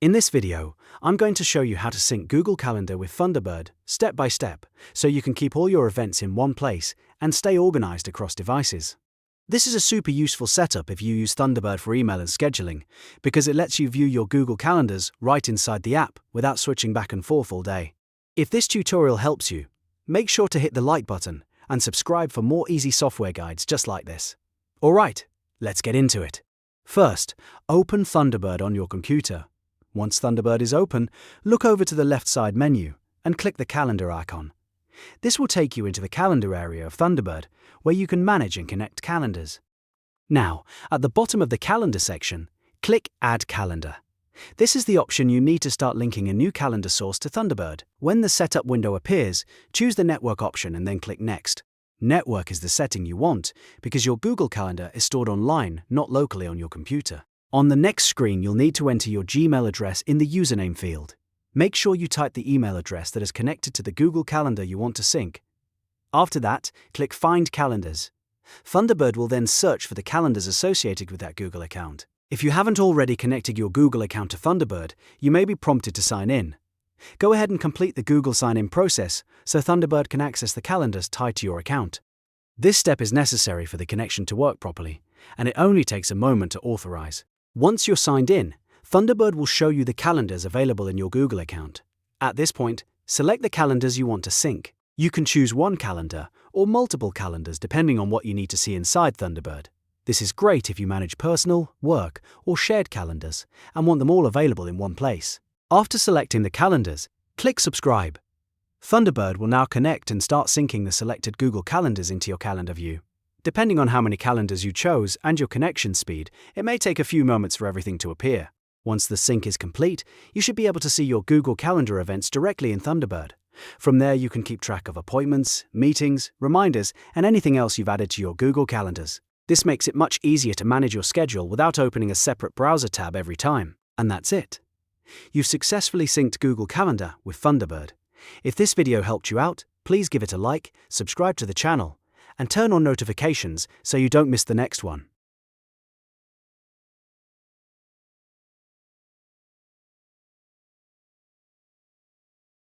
In this video, I'm going to show you how to sync Google Calendar with Thunderbird step by step so you can keep all your events in one place and stay organized across devices. This is a super useful setup if you use Thunderbird for email and scheduling, because it lets you view your Google Calendars right inside the app without switching back and forth all day. If this tutorial helps you, make sure to hit the like button and subscribe for more easy software guides just like this. Alright, let's get into it. First, open Thunderbird on your computer. Once Thunderbird is open, look over to the left side menu and click the calendar icon. This will take you into the calendar area of Thunderbird, where you can manage and connect calendars. Now, at the bottom of the calendar section, click Add Calendar. This is the option you need to start linking a new calendar source to Thunderbird. When the setup window appears, choose the network option and then click Next. Network is the setting you want because your Google Calendar is stored online, not locally on your computer. On the next screen, you'll need to enter your Gmail address in the username field. Make sure you type the email address that is connected to the Google Calendar you want to sync. After that, click Find Calendars. Thunderbird will then search for the calendars associated with that Google account. If you haven't already connected your Google account to Thunderbird, you may be prompted to sign in. Go ahead and complete the Google sign-in process so Thunderbird can access the calendars tied to your account. This step is necessary for the connection to work properly, and it only takes a moment to authorize. Once you're signed in, Thunderbird will show you the calendars available in your Google account. At this point, select the calendars you want to sync. You can choose one calendar or multiple calendars depending on what you need to see inside Thunderbird. This is great if you manage personal, work, or shared calendars and want them all available in one place. After selecting the calendars, click Subscribe. Thunderbird will now connect and start syncing the selected Google calendars into your calendar view. Depending on how many calendars you chose and your connection speed, it may take a few moments for everything to appear. Once the sync is complete, you should be able to see your Google Calendar events directly in Thunderbird. From there, you can keep track of appointments, meetings, reminders, and anything else you've added to your Google Calendars. This makes it much easier to manage your schedule without opening a separate browser tab every time. And that's it. You've successfully synced Google Calendar with Thunderbird. If this video helped you out, please give it a like, subscribe to the channel, and turn on notifications so you don't miss the next one.